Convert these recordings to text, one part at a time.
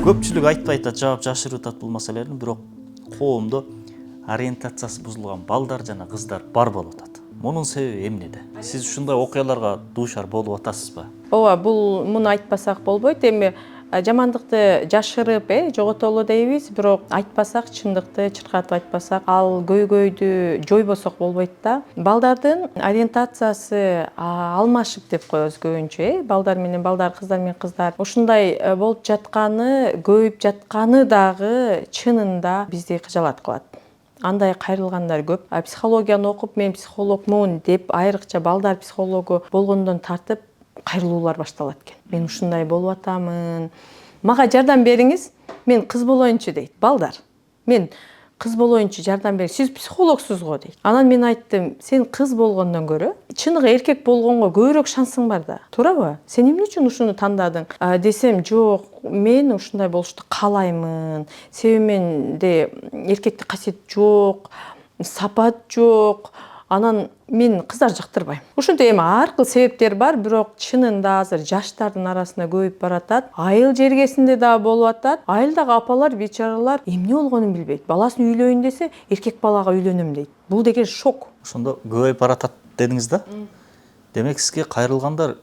Көпчүлүк айтпай атат, жаап жашырып атат бул маселелерни, бирок коомдо ориентациясы бузулган балдар жана кыздар бар болуп атат. Мунун себеби эмнеде? Сиз ушундай окуяларга дуушар болуп атасызбы? Ооба, муну айтпасак болбойт. Эми жамандыкты жашырып, жоготолу дейбиз, бирок айтпасак, чындыкты чыркатып айтпасак, ал көйгөйдү жойбосок болбойт да. Балдардын ориентациясы алмашып деп коебуз көбүнчө, балдар менен балдар, кыздар менен кыздар. Ушундай болуп жатканы, көбөйүп жатканы дагы чынында бизди кыжалат кылат. Андай кайрылгандар көп. Психологияны окуп, мен психологмун деп, айрыкча балдар психологу болгондон тартып кайрылуулар башталат экен. Мен ушундай болуп атамын. Мага жардам бериңиз. Мен кыз болоюнчу дейт балдар. Мен кыз болоюнчу жардам бериңиз. Сиз психологсуз го дейт. Анан мен айттым, сен кыз болгондон көрө, чыныгы эркек болгонго көбүрөөк шансың бар да. Туурабы? Сен эмне үчүн ушуну тандадың? Десем, жок, мен ушундай болушту каалаймын. Себеби менде эркектик касиет жок, сапат жок. Анан мен кыздар жактырбайм. Ушундай эми ар кыл себептер бар, бирок чынында азыр жаштардын арасында көбөйүп баратат. Айыл жергесинде да болуп атат. Айылдагы апалар, бечаралар эмне болгонун билбейт. Баласын үйлөйүн десе, эркек балага үйлөнөм дейт. Бул деген шок. Ошондо көбөйүп баратат дедиңиз да? Демек сизге кайрылгандар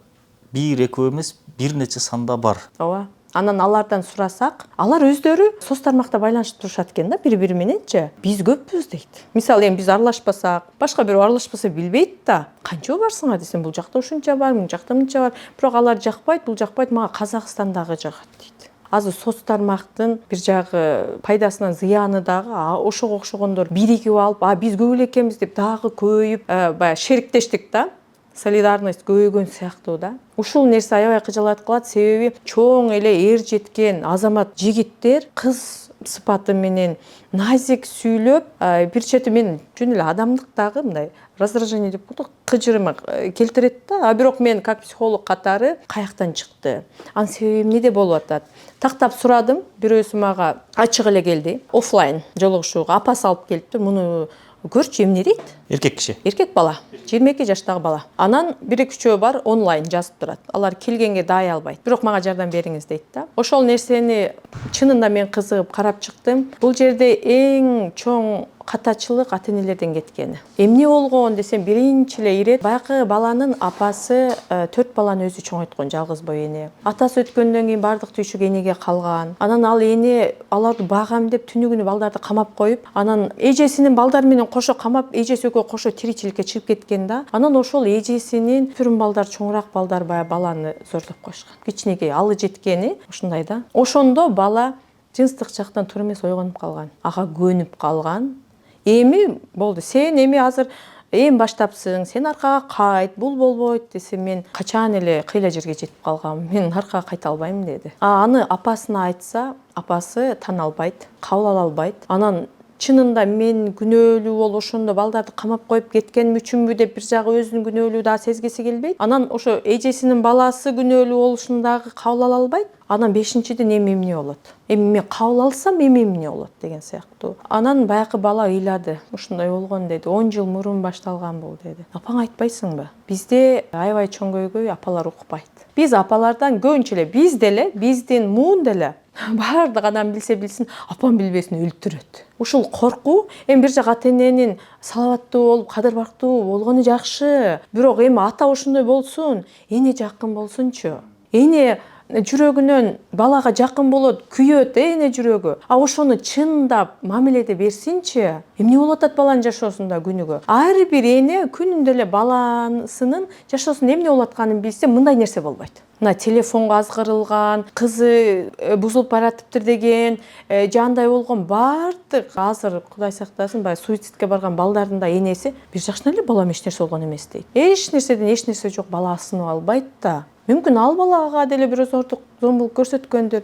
бир экөө эмес, бир нече санда бар. Ооба. Анан алардан сурасак, алар өздөрү соц тармакта байланышып турушат экен да, бири-бири мененчи. Биз көппүз дейт. Мисалы эми биз аралашпасак, башка бирөө аралашпаса билбейт да. Канча барсыңар десем, бул жакта ушунча бар, мун жакта мынча бар. Бирок алар жакпайт, бул жакпайт, мага Казакстандагы жагат дейт. Азыр соц тармактын бир жагы пайдасынан зыяны дагы ошого окшогондор биригип алып, биз көп эле экенбиз деп дагы көбөйүп, баягы шериктештик да. Солидарность көбөйгөн сыяктуу да. Ушул нерсе аябай кыжалат кылат, себеби чоң эле эр жеткен азамат жигиттер кыз сыпаты менен назик сүйлөп, бир чети мен жөн эле адамдыктагы мындай раздражение деп коет, кыжырымы келтирет да. Бирок мен как психолог катары каяктан чыкты? Анын себеби эмнеде болуп атат? Тактап сурадым, бирөөсү мага ачык эле келди. Оффлайн жолугушууга апасы алып келиптир. Муну көрчү, эмне дейт? Эркек киши. Эркек бала, 22 жаштагы бала. Анан бир-эки үчөө бар онлайн жазып турат. Алар келгенге дай албайт. Бирок мага жардам бериңиз дейт да. Ошол нерсени чынында мен кызыгып карап чыктым. Бул жерде эң чоң катачылык ата-энелерден кеткени. Эмне болгон десем, биринчи эле ирет баягы баланын апасы 4 баланы өзү чоңойткон жалгыз бой эне. Атасы өткөндөн кийин бардык түйшүк энеге калган. Анан ал эне аларды багам деп түнү-күнү балдарды камап коюп, анан эжесинин балдар менен кошо камап, эжеси экөө кошо тиричиликке чыгып кеткен да. Анан ошол эжесинин түрүн балдар, чоңураак балдар баягы баланы зордоп коюшкан. Кичинекей алы жеткени ушундай да. Ошондо бала жыныстык жактан туура эмес ойгонуп калган. Ага көнүп калган. Эми болду, сен эми азыр эми баштапсың, сен аркага кайт, бул болбойт десе, мен качан эле кыйла жерге жетип калгам, мен аркага кайта албайм деди. Аны апасына айтса, апасы тана албайт, кабыл ала албайт. Анан чынында мен күнөөлүү болуп ошондо балдарды камап коюп кеткеним үчүнбү деп бир жагы өзүнүн күнөөлүү дагы сезгиси келбейт. Анан ошо эжесинин баласы күнөөлүү болушун дагы кабыл ала албайт. Анан бешинчиден эмне болот? Эми мен кабыл алсам эмне болот деген сыяктуу. Анан баягы бала ыйлады. Ушундай болгон деди. 10 жыл мурун башталган бул деди. Апаң айтпайсыңбы? Бизде аябай чоң көйгөй апалар укпайт. Биз апалардан көбүнчө эле, биз деле, биздин муун деле баардык адам билсе билсин, апам билбесин өлтүрөт. Ушул коркуу, эми бир жак ата-эненин салаваттуу болуп, кадыр барктуу болгону жакшы. Бирок эми ата ошондой болсун, эне жакын болсунчу. Эне жүрөгүнөн балага жакын болот, күйөт эне жүрөгү. Ошону чындап мамиледе берсинчи. Эмне болуп атат баланын жашоосунда күнүгө? Ар бир эне күнүндө эле баласынын жашоосунда эмне болуп атканын билсе, мындай нерсе болбойт. Мына телефонго азгырылган, кызы бузулуп баратыптыр деген, жандай болгон баардык азыр Кудай сактасын, баягы суицидке барган балдардын да энеси бир жакшынан эле балам эч нерсе болгон эмес дейт. Эч нерседен эч нерсе жок, бала асынып албайт да. Мүмкүн ал балага деле бирөө зомбулук көрсөткөндүр.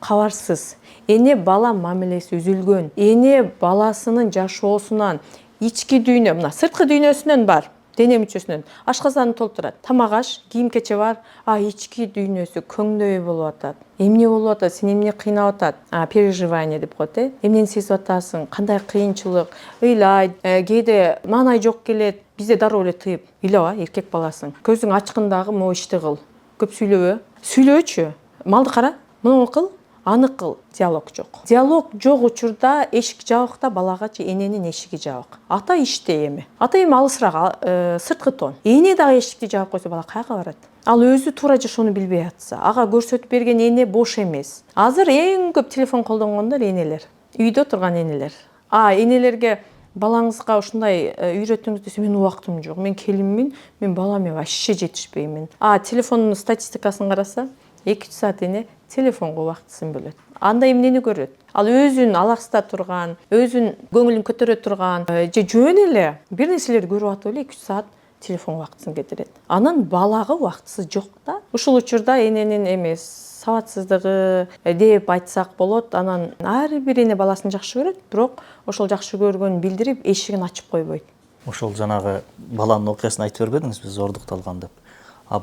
Кабарсыз. Эне бала мамилеси үзүлгөн. Эне баласынын жашоосунан, ички дүйнө, мына сырткы дүйнөсүнөн бар. Дене мүчөсүнөн ашказанын толтурат, тамак аш, кийим кече бар, ички дүйнөсү көңдөй болуп атат. Эмне болуп атат, сен эмне кыйнап атат? Переживание деп коет, эмнени сезип атасың, кандай кыйынчылык, ыйлайт, кээде маанай жок келет, бизде дароо эле тыйып, ыйлаба, эркек баласың. Көзүң ачкындагы могу ишти кыл. Көп сүйлөбө. Сүйлөөчү. Малды кара, муну кыл. аны кыл, диалог жок. Диалог жок учурда эшик жабык да балага эненин эшиги жабык. Ата иште эми. Ата эми алысыраак сырткы тон. Эне дагы эшикти жаап койсо бала каяка барат? Ал өзү туура жашоону билбей атса, ага көрсөтүп берген эне бош эмес. Азыр эң көп телефон колдонгондор энелер. Үйдө турган энелер. Энелерге балаңызга ушундай үйрөтүңүз десе, мен убактым жок, мен келинмин, мен балам вообще жетишпеймин. Телефондун статистикасын караса, 2 саат эне телефонго убактысын бөлөт. Анда эмнени көрөт? Ал өзүн алаксыта турган, өзүн көңүлүн көтөрө турган, же жөн эле бир нерселерди көрүп атып эле 2 саат телефон убактысын кетирет. Анын балага убактысы жок да. Ушул учурда эненин эмес сабатсыздыгы деп айтсак болот. Анан ар бир эне баласын жакшы көрөт, бирок ошол жакшы көргөнүн билдирип эшигин ачып койбойт. Ошол жанагы баланын окуясын айтып бербедиңизби, зордукталган деп.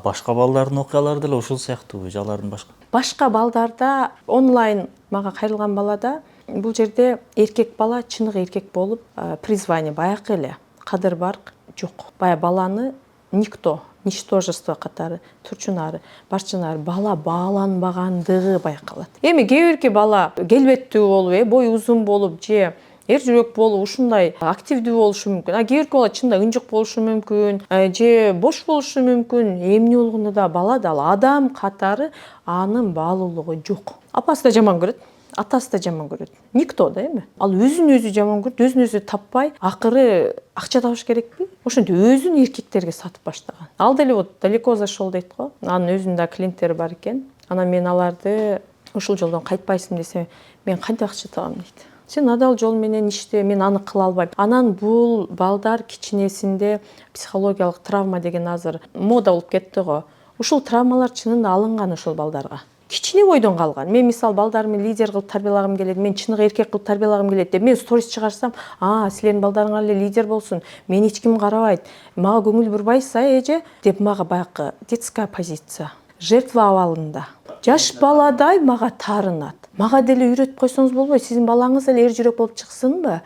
Башка балдардын окуялары деле ушул сыяктуубу, же алардын башка? Башка балдарда онлайн мага кайрылган балада бул жерде эркек бала чыныгы эркек болуп, призвание баягы эле кадыр барк жок. Бая баланы никто, ничтожество катары турчунары, барчынары бала бааланбагандыгы байкалат. Эми кээ бирки бала келбеттүү болуп, бою узун болуп, же эр жүрөк болуп ушундай активдүү болушу мүмкүн. Кээ бирки бала чында ынжык болушу мүмкүн, же бош болушу мүмкүн. Эмне болгондо да бала да адам катары анын баалуулугу жок. Апасы да жаман көрөт, атасы да жаман көрөт. Никто да эми. Ал өзүн өзү жаман көрөт, өзүн өзү таппай, акыры акча табыш керекпи? Ошентип өзүн эркектерге сатып баштаган. Ал деле вот далеко зашел дейт го. Анын өзүнүн да клиенттери бар экен. Анан мен аларды ушул жолдон кайтпайсың десем, мен кантип акча табам дейт. Сен адал жол менен иште, мен аны кыла албайм. Анан бул балдар кичинесинде психологиялык травма деген азыр мода болуп кетти го. Ушул травмалар чынында алынган ушул балдарга. Кичине бойдон калган. Мен мисал балдарымды лидер кылып тарбиялагым келет, мен чыныгы эркек кылып тарбиялагым келет деп мен сторис чыгарсам, силердин балдарыңар эле лидер болсун, мени эч ким карабайт, мага көңүл бурбайсыз эже деп мага баягы детская позиция, жертва абалында. Жаш баладай мага таарынат. Мага деле үйрөтүп койсоңуз болбойт, сиздин балаңыз эле эр жүрөк болуп чыксынбы?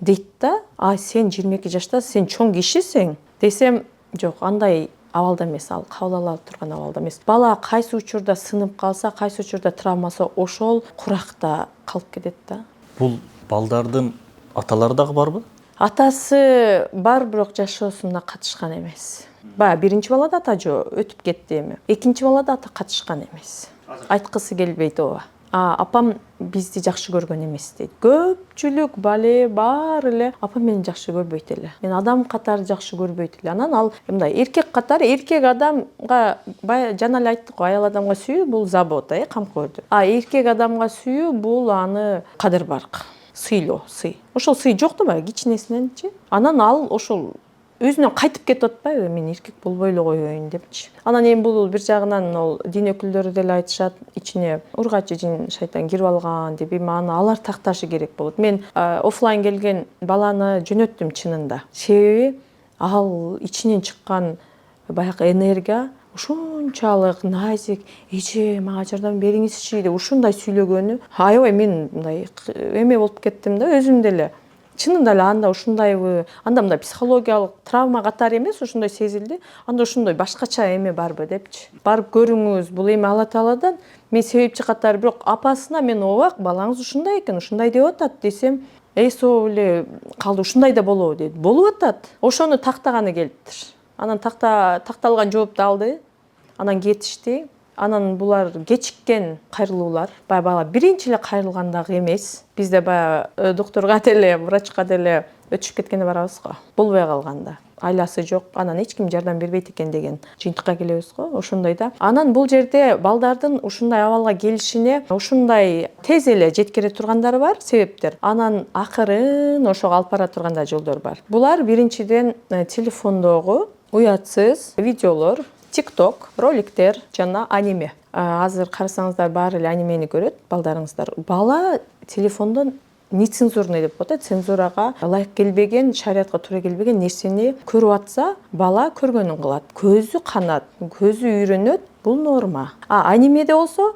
Дейт да. Сен 22 жаштасың, сен чоң кишисиң десем, жок, андай абалда эмес, ал кабыл ала турган абалда эмес. Бала кайсы учурда сынып калса, кайсы учурда травмасы ошол куракта калып кетет да. Бул балдардын аталары дагы барбы? Атасы бар, бирок жашоосуна катышкан эмес. Биринчи балада ата өтүп кетти эми. Экинчи балада ата катышкан эмес. Айткысы келбейт ооба. Апам бизди жакшы көргөн эмес дейт. Көпчүлүк бале бар эле апам мени жакшы көрбөйт эле. Мен адам катары жакшы көрбөйт эле. Анан ал мындай эркек катары, эркек адамга жана эле айттык го, аял адамга сүйүү бул забота, камкордук. Эркек адамга сүйүү бул аны кадыр барк, сыйлоо, сый. Ошол сый жок да баягы кичинесиненчи. Анан ал ошол өзүнөн кайтып кетип атпайбы, мен эркек болбой эле коеюн депчи. Анан эми бул бир жагынан ол дин өкүлдөрү деле айтышат, ичине ургачы жин шайтан кирип алган деп, аны алар такташы керек болот. Мен офлайн келген баланы жөнөттүм чынында. Себеби ал ичинен чыккан баягы энергия ушунчалык назик, эже мага жардам бериңизчи деп ушундай сүйлөгөнү, аябай мен мындай эме болуп кеттим да, өзүм деле. Чынында эле анда ушундайбы, анда мындай психологиялык травма катары эмес, ушундай сезилди. Анда ошондой башкача эме барбы депчи. Барып көрүңүз, бул эми Алла Тааладан. Мен себепчи катары, бирок апасына мен обак, балаңыз ушундай экен, ушундай деп атат десем, эсоо эле калды, ушундай да болобу деди. Болуп атат. Ошону тактаганы келиптир. Анан такталган жоопту алды. Анан кетишти. Анан булар кечиккен кайрылуулар. Бала биринчи эле кайрылган дагы эмес. Бизде докторго деле, врачка деле өтүшүп кеткенде барабыз го. Болбой калганда. Айласы жок, анан эч ким жардам бербейт экен деген жыйынтыкка келебиз го, ошондой да. Анан бул жерде балдардын ушундай абалга келишине ушундай тез эле жеткире тургандары бар, себептер. Анан акырын ошого алып бара тургандай жолдор бар. Булар биринчиден телефондогу уятсыз видеолор, TikTok, роликтер жана аниме. Азыр карасаңыздар баары эле анимени көрөт балдарыңыздар. Бала телефондон нецензурный деп коет, цензурага ылайык келбеген, шариятка туура келбеген нерсени көрүп атса, бала көргөнүн кылат. Көзү канат, көзү үйрөнөт, бул норма. Анимеде болсо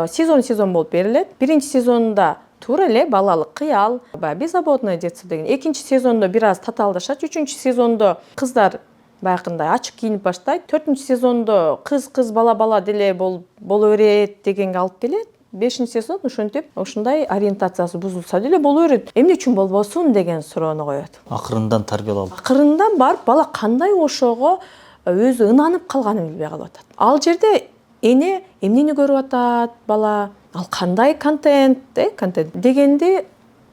сезон болуп берилет. Биринчи сезонунда туура эле балалык кыял, беззаботное детство деген. Экинчи сезондо бир аз татаалдашат. Үчүнчү сезондо кыздар баягындай ачык кийинип баштайт. Төртүнчү сезондо кыз бала деле боло берет дегенге алып келет. 5 сезон ошентип ушундай ориентациясы бузулса деле боло берет. Эмне үчүн болбосун деген суроону коет. Акырындан тарбиялалып. Акырындан барып бала кандай ошого өзү ынанып калганын билбей калып атат. Ал жерде эне эмнени көрүп атат бала, ал кандай контент дегенди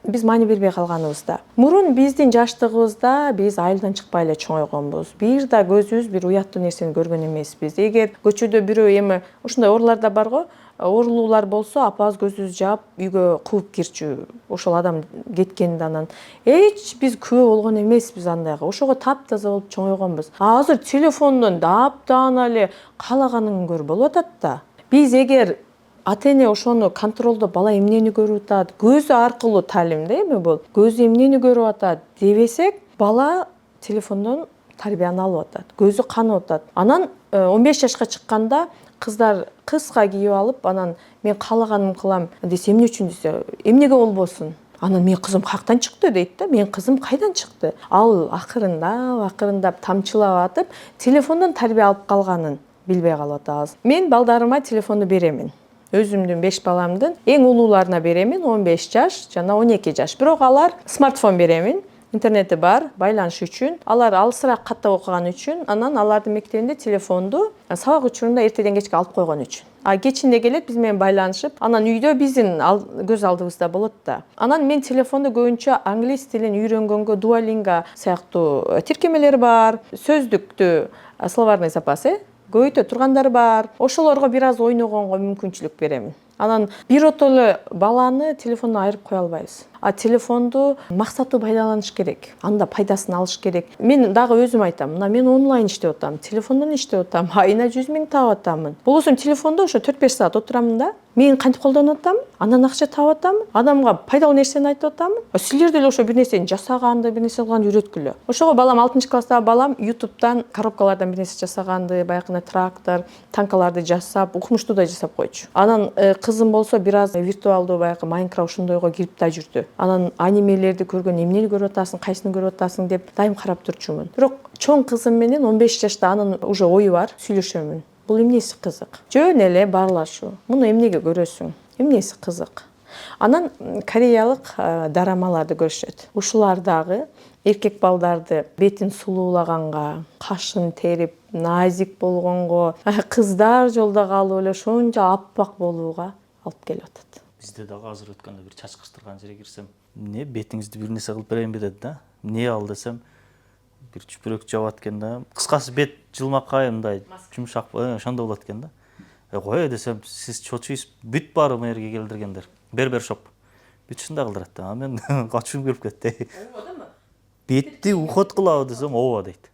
биз маани бербей калганыбызда. Мурун биздин жаштыгыбызда биз айылдан чыкпай эле чоңойгонбуз. Бир да көзүбүз бир уяттуу нерсени көргөн эмеспиз. Эгер көчөдө бирөө эми ушундай ооруларда бар го, оорулуулар болсо апабыз көзүбүздү жаап үйгө кууп кирчү. Ошол адам кеткенде анан биз күбө болгон эмеспиз андайга. Ошого таптаза болуп чоңойгонбуз. Азыр телефондон даптаана эле каалаганын көрүп болуп атат да. Биз эгер ата-эне ошону контролдоп бала эмнени көрүп атат, көзү аркылуу талим да эми бул. Көзү эмнени көрүп атат дебесек, бала телефондон тарбияны алып атат. Көзү канып атат. Анан 15 жашка чыкканда кыздар кыска кийип алып, анан мен каалаганым кылам десе эмне үчүн десе, эмнеге болбосун? Анан менин кызым каяктан чыкты дейт да. Менин кызым кайдан чыкты? Ал акырындап тамчылап атып, телефондон тарбия алып калганын билбей калып атабыз. Мен балдарыма телефонду беремин. Өзүмдүн 5 баламдын эң улууларына беремин 15 жаш жана 12 жаш. Бирок алар смартфон беремин. Интернети бар, байланыш үчүн. Алар алысыраак каттап окуган үчүн, анан алардын мектебинде телефонду сабак учурунда эртеден кечке алып койгон үчүн. Кечинде келет биз менен байланышып, анан үйдө биздин көз алдыбызда болот да. Анан мен телефонду көбүнчө англис тилин үйрөнгөнгө Duolingo сыяктуу тиркемелер бар, сөздүктү словарный запас көбөйтө тургандар бар. Ошолорго бир аз ойногонго мүмкүнчүлүк беремин. Анан биротто эле баланы телефондон айырып кое албайбыз. Телефонду максаттуу пайдаланыш керек. Анда пайдасын алыш керек. Мен дагы өзүм айтам, мына мен онлайн иштеп атам, телефондон иштеп атам, айына 100 000 таап атамын. Болосо телефондо ошо 4-5 саат отурамын да. Мен кантип колдонуп атам? Андан акча таап атам, адамга пайдалуу нерсени айтып атам. Силер деле ошо бир нерсени жасаганды, бир нерсе кылганды үйрөткүлө. Ошого балам 6-класстагы балам YouTube'дан коробкалардан бир нерсе жасаганды, баягы трактор, танкаларды жасап, укмуштуу да жасап койчу. Анан кызым болсо бир аз виртуалдуу баягы Minecraft ошондойго кирип да жүрдү. Анан анимелерди көргөн, эмнени көрүп атасың, кайсыны көрүп атасың деп дайым карап турчумун. Бирок чоң кызым менен 15 жашта анын уже ою бар, сүйлөшөмүн. Бул эмнеси кызык? Жөн эле баарлашуу. Муну эмнеге көрөсүң? Эмнеси кызык? Анан кореялык дорамаларды көрүшөт. Ушулардагы эркек балдарды бетин сулуулаганга, кашын терип, назик болгонго, кыздар жолдо калып эле ошончо аппак болууга алып келип атат. Бизде дагы азыр өткөндө бир чачкыртырган жерге кирсем, эмне бетиңизди бир нерсе кылып берейинби деди да. Эмне ал десем, бир чүпүрөк жабат экен да. Кыскасы бет жылмакай мындай жумшак ошондой болот экен да. Кой десем, сиз чочуйсуз, бүт баары мэрге келдиргендер. Бербер шоп. Бүт ушундай кылдырат да. Мен качуум келип кетти. Ообадамы? Бетти уход кылабы десем, ооба дейт.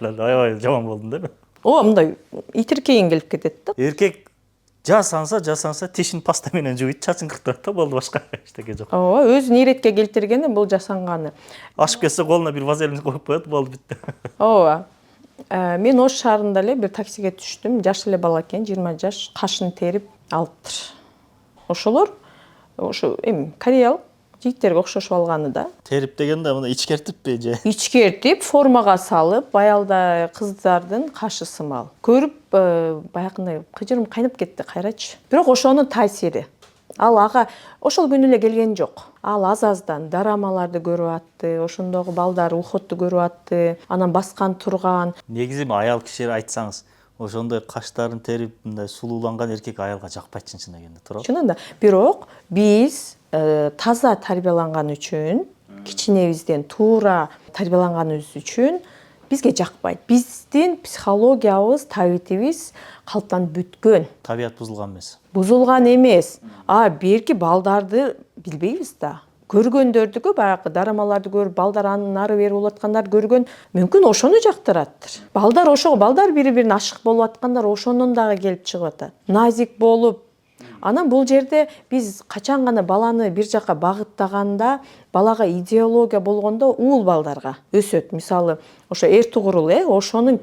Аябай жаман болдум да. Ооба, мындай итиркейин келип кетет да. Эркек жасанса тишин паста менен жууйт, чачын кырктырат да, болду, башка эчтеке жок. Ооба, өзүн иретке келтиргени бул жасанганы. Ашып кетсе колуна бир вазелин коюп коет, болду, бүттү. Ооба. Мен Ош шаарында эле бир таксиге түштүм. Жаш эле бала экен, 20 жаш, кашын терип алыптыр. Ошолор ошо кореялык жигиттерге окшошуп алганы да. Терип дегенде мына ичкертиппи же? Ичкертип, формага салып, аялда кыздардын кашы сымал. Көрүп, баягындай кыжырым кайнап кетти, кайрачы. Бирок ошонун таасири. Ал ага ошол күнү эле келген жок. Ал аз-аздан дорамаларды көрүп атты, ошондогу балдар уходду көрүп атты, анан баскан турган. Негизи аял кишилер айтсаңыз, ошондой каштарын терип, мындай сулууланган эркек аялга жакпайт чын эле, туурабы? Чынында. Бирок биз таза тарбияланган үчүн, кичинебизден туура тарбияланганыбыз үчүн бизге жакпайт. Биздин психологиябыз, табитибиз калыптанып бүткөн. Табият бузулган эмес. Бузулган эмес. Берки балдарды билбейбиз да. Көргөндөрдүкү баягы дорамаларды көрүп, балдар анын ары бери болуп аткандар көргөн, мүмкүн ошону жактыраттыр. Балдар ошого, балдар бири-бирине ашык болуп аткандар ошонун дагы келип чыгып атат. Назик болуп. Анан бул жерде биз качан гана баланы бир жака багыттаганда, балага идеология болгондо уул балдарга өсөт. Мисалы, ошо Эр Тугурул, ошонун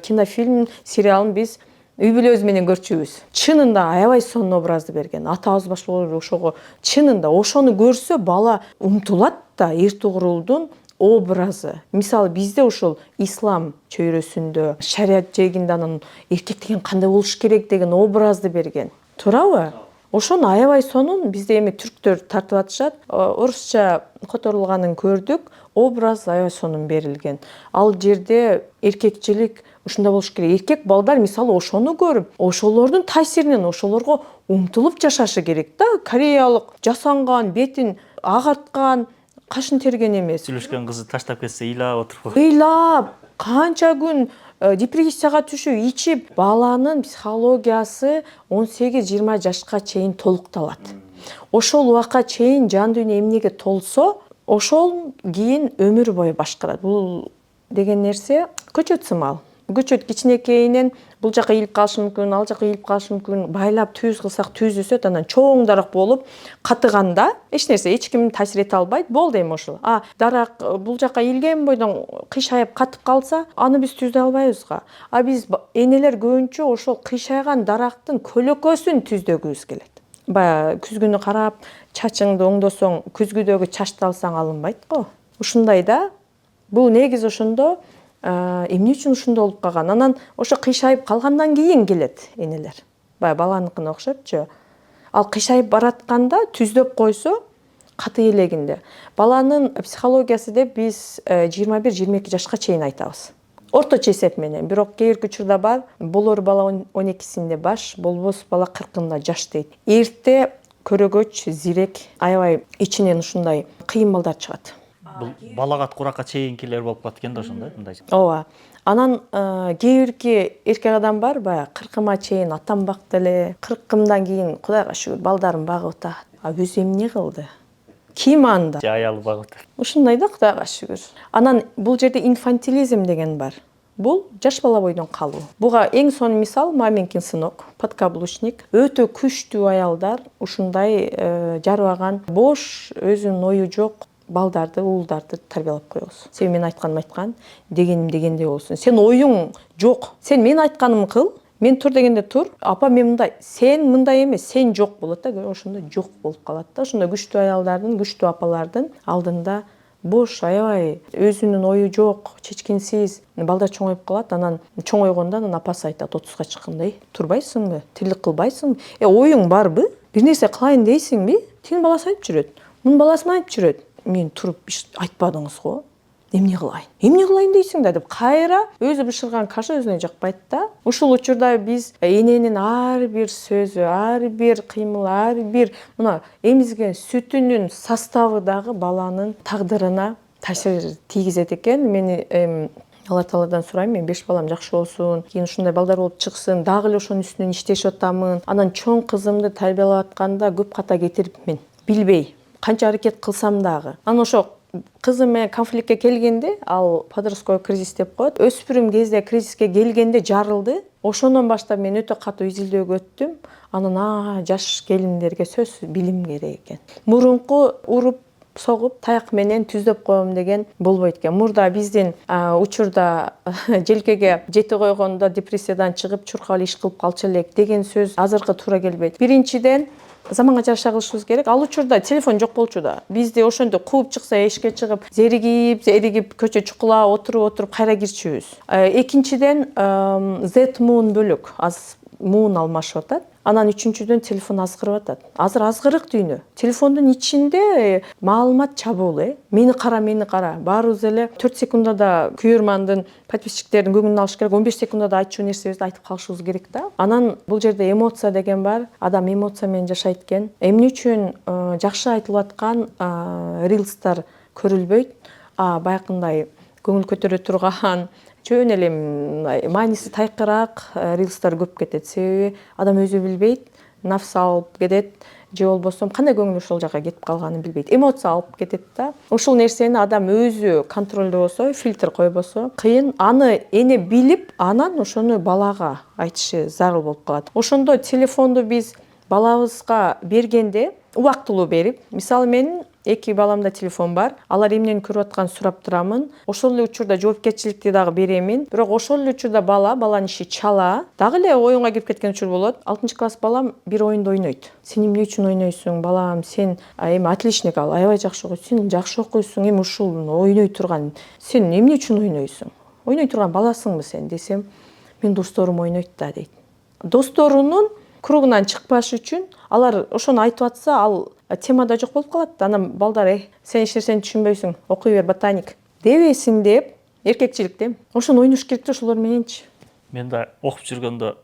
кинофильм, сериалын биз үй бүлөбүз менен көрчүбүз. Чынында аябай сонун образды берген. Атабыз башлоолор ошого чынында ошону көрсө бала умтулат да, Эр Тугурулдун образы. Мисалы, бизде ошол ислам чөйрөсүндө шарият жегинде анан эркек деген кандай болуш керек деген образды берген. туурабы? Ошону аябай сонун бизде эми түрктөр тартып атышат. Орусча которулганын көрдүк. Образ аябай сонун берилген. Ал жерде эркекчилик ушундай болуш керек. Эркек балдар мисалы ошону көрүп, ошолордун таасиринен ошолорго умтулуп жашашы керек да. Кореялык жасанган, бетин агарткан, кашын терген эмес. Сүйлөшкөн кызы таштап кетсе ыйлап отуруп. Ыйлап, канча күн депрессияга түшүп, ичип, баланын психологиясы 18-20 жашка чейин толукталат. Ошол убакка чейин жан дүйнө эмнеге толсо, ошол кийин өмүр бою башкарат. Бул деген нерсе көчөт сымал. Көчөт кичинекейинен бул жака ийилип калышы мүмкүн, ал жака ийилип калышы мүмкүн. Байлап түз кылсак түз өсөт, анан чоңдараак болуп катыганда эч нерсе эч ким таасир эте албайт. Болду эми ошол. Дарак бул жака ийилген бойдон кыйшайып катып калса, аны биз түздөй албайбызга. Биз энелер көбүнчө ошол кыйшайган дарактын көлөкөсүн түздөгүбүз келет. Баягы күзгүнү карап, чачыңды оңдосоң, күзгүдөгү чачты алсаң алынбайт го. Ушундай да. Бул негизи ошондо эмне үчүн ушундай болуп калган? Анан ошо кыйшайып калгандан кийин келет энелер. Баягы баланыкына окшопчу. Ал кыйшайып баратканда түздөп койсо, каты элегинде. Баланын психологиясы деп биз 21-22 жашка чейин айтабыз. Орточо эсеп менен. Бирок кээ бир учурда бар, болор бала 12-синде баш, болбос бала 40-ында жаш дейт. Эрте көрөгөч, зирек, аябай ичинен ушундай кыйын балдар чыгат. Бул балагат куракка чейинкилер болуп калат экен да ошондой, мындай. Ооба. Анан кээ бирки эркек адам бар, баягы 40-ма чейин атанбакта эле, 40-дан кийин Кудайга шүгүр балдарын багып атат. Өзү эмне кылды? Ким анда? Аялы багып атат. Ушундай да, Кудайга шүгүр. Анан бул жерде инфантилизм деген бар. Бул жаш бала бойдон калуу. Буга эң сонун мисал маменькин сынок, подкаблучник. Өтө күчтүү аялдар ушундай жарбаган, бош, өзүнүн ою жок балдарды, уулдарды тарбиялап коебуз. Сен мен айткан, дегеним дегендей болсун. Сен оюң жок. Сен мен айтканым кыл, мен тур дегенде тур. Апа мен мындай, сен мындай эмес, сен жок болот да. Ошондо жок болуп калат да. Ошондо күчтүү аялдардын, күчтүү апалардын алдында бош, аябай, өзүнүн ою жок, чечкинсиз балдар чоңоюп калат. Анан чоңойгондо анан апасы айтат 30-га чыкканда, турбайсыңбы? Тирлик кылбайсыңбы? Оюң барбы? Бир нерсе кылайын дейсиңби? Тигин баласы айтып жүрөт. Мунун баласы айтып жүрөт. Мен туруп айтпадыңыз го. Эмне кылайын? Эмне кылайын дейсиң да деп кайра өзү бышырган каша өзүнө жакпайт да. Ушул учурда биз эненин ар бир сөзү, ар бир кыймылы, ар бир мына эмизген сүтүнүн составы дагы баланын тагдырына таасир тийгизет экен. Мен Алла Тааладан сурайм, мен 5 балам жакшы болсун, кийин ушундай балдар болуп чыксын, дагы эле ошонун үстүнөн иштешип атамын. Анан чоң кызымды тарбиялап атканда көп ката кетирипмин. Билбей, канча аракет кылсам дагы. Анан ошо кызым менен конфликтке келгенде, ал подростковый кризис деп коет. Өспүрүм кезде кризиске келгенде жарылды. Ошондон баштап мен өтө катуу изилдөөгө өттүм. Анан жаш келиндерге сөз билим керек экен. Мурунку уруп согуп таяк менен түздөп коем деген болбойт экен. Мурда биздин учурда желкеге жете койгондо депрессиядан чыгып чуркап иш кылып калчу элек деген сөз азыркы туура келбейт. Биринчиден заманга жараша кылышыбыз керек. Ал учурда телефон жок болчу да. Бизде ошондо кууп чыкса эшикке чыгып, зеригип көчө чукула отуруп кайра кирчүбүз. Экинчиден Z Moon бөлөк, аз муун алмашып атат. Анан үчүнчүдөн телефон азгырып атат. Азыр азгырык дүйнө. Телефондун ичинде маалымат чабуул, Мени кара. Баарыбыз эле 4 секундада күйөрмандын, подписчиктердин көңүлүн алыш керек. 15 секундада айтчу нерсебизди айтып калышыбыз керек да. Анан бул жерде эмоция деген бар. Адам эмоция менен жашайт экен. Эмне үчүн жакшы айтылып аткан рилстар көрүлбөйт? Баякындай көңүл көтөрө турган жөн эле мааниси тайкыраак рилстар көп кетет. Себеби адам өзү билбейт, нафс алып кетет, же болбосо кандай көңүл ошол жака кетип калганын билбейт. Эмоция алып кетет да. Ушул нерсени адам өзү контролдобосо, фильтр койбосо кыйын. Аны эне билип, анан ошону балага айтышы зарыл болуп калат. Ошондо телефонду биз балабызга бергенде убактылуу берип, мисалы менин 2 баламда телефон бар. Алар эмнени көрүп атканын сурап турамын. Ошол эле учурда жоопкерчиликти дагы беремин. Бирок ошол эле учурда баланын иши чала. Дагы эле оюнга кирип кеткен учур болот. 6-класс балам бир оюнду ойнойт. Сен эмне үчүн ойнойсуң, балам? Сен эми отличник, ал аябай жакшы окуйт. Сен жакшы окуйсуң, эми ушул ойной турган. Сен эмне үчүн ойнойсуң? Ойной турган баласыңбы сен десем, мен досторум ойнойт да дейт. Досторунун кругунан чыкпаш үчүн алар ошону айтып атса, ал темада жок болуп калат. Анан балдар, сен эч нерсени түшүнбөйсүң, окуй бер ботаник дебесин деп, эркекчиликте ошону ойнош керек да ошолор мененчи. Мен да окуп жүргөндө,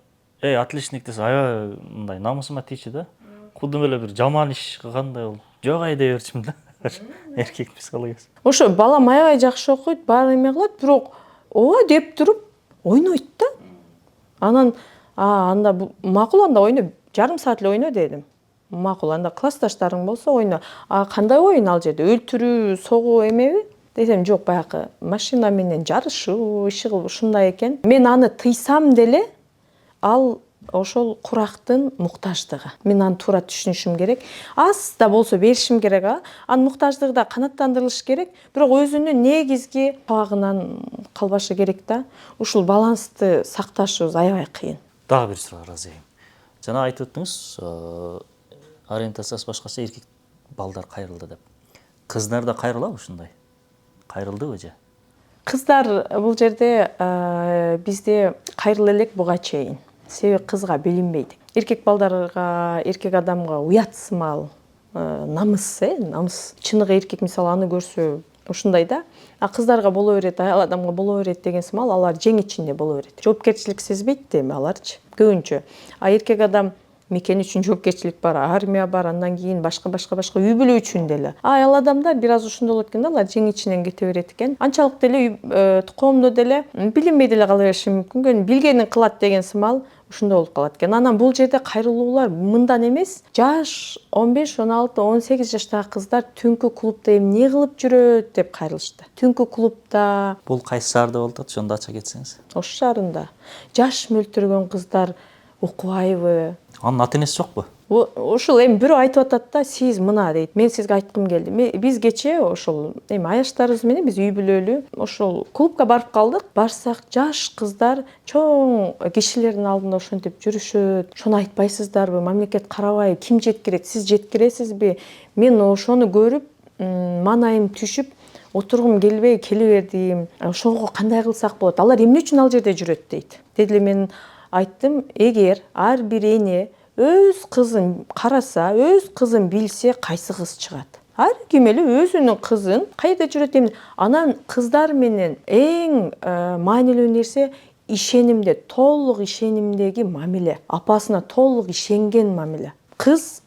отличник десе, аябай мындай намысыма тийчү да. Кудум эле бир жаман иш кылгандай болуп, жок дей берчүмүн да. Эркек психологиясы. Ошо балам аябай жакшы окуйт, баары эме кылат, бирок ооба деп туруп ойнойт да. Анан анда макул, анда ойно, жарым саат эле ойно дедим. Макул, анда классташтарың болсо ойно. Кандай оюн ал жерде? Өлтүрүү, согуу эмеби? Десем, жок, баягы машина менен жарышуу, иши кылып ушундай экен. Мен аны тыйсам деле, ал ошол курактын муктаждыгы. Мен аны туура түшүнүшүм керек. Аз да болсо беришим керек, анын муктаждыгы да канааттандырылыш керек, бирок өзүнүн негизги абагынан калбашы керек да. Ушул балансты сакташыбыз аябай кыйын. Дагы бир суроо Разием. Жана айтып өттүңүз, ориентациясы башкача эркек балдар кайрылды деп. Кыздар да кайрылабы ушундай? Кайрылдыбы же? Кыздар бул жерде бизде кайрыла элек буга чейин. Себеби кызга билинбейт. Эркек балдарга, эркек адамга уятсымал намыс, намыс. Чыныгы эркек мисалы аны көрсө ушундай да. Кыздарга боло берет, аял адамга боло берет деген сымал, алар жең ичинде боло берет. Жоопкерчилик сезбейт да эми аларчы көбүнчө. Эркек адам мекен үчүн жоопкерчилик бар, армия бар, андан кийин башка үй бүлө үчүн деле. Аял адамдар бир аз ошондой болот экен да, алар жең ичинен кете берет экен. Анчалык деле коомдо деле билинбей деле кала бериши мүмкүн. Билгенин кылат деген сымал ушундай болуп калат экен. Анан бул жерде кайрылуулар мындан эмес. Жаш 15, 16, 18 жаштагы кыздар түнкү клубда эмне кылып жүрөт деп кайрылышты. Түнкү клубда. Бул кайсы шаарда болуп атат? Ошондо ача кетсеңиз. Ош шаарында. Жаш мөлтүргөн кыздар укпайбы? Анын ата энеси жокпу? Ошол эми бирөө айтып атат да, сиз мына дейт. Мен сизге айткым келди. Биз кечээ ошол эми аяштарыбыз менен биз үй бүлөлүү ошол клубка барып калдык. Барсак жаш кыздар чоң кишилердин алдында ошентип жүрүшөт. Ошону айтпайсыздарбы? Мамлекет карабайбы? Ким жеткирет? Сиз жеткиресизби? Мен ошону көрүп, маанайым түшүп, отургум келбей келе бердим. Ошого кандай кылсак болот? Алар эмне үчүн ал жерде жүрөт дейт. Деди эле мен айттым, эгер ар бир эне өз кызын караса, өз кызын билсе, кайсы кыз чыгат? Ар ким эле өзүнүн кызын кайда жүрөт эми? Анан кыздар менен эң маанилүү нерсе ишенимде, толук ишенимдеги мамиле. Апасына толук ишенген мамиле. Кыз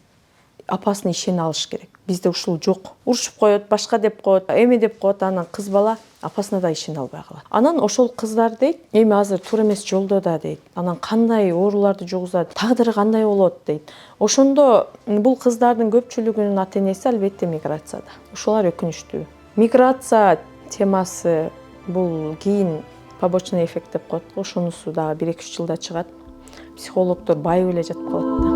апасына ишене алыш керек. Бизде ушул жок. Урушуп коет, башка деп коет, эме деп коет, анан кыз бала апасына да ишене албай калат. Анан ошол кыздар дейт, эми азыр туура эмес жолдо да дейт. Анан кандай ооруларды жугузат, тагдыры кандай болот дейт. Ошондо бул кыздардын көпчүлүгүнүн ата энеси албетте миграцияда. Ошолар өкүнүчтүү. Миграция темасы бул кийин побочный эффект деп коет. Ошонусу дагы 1-2 жылда чыгат. Психологдор байып эле жатып калат да.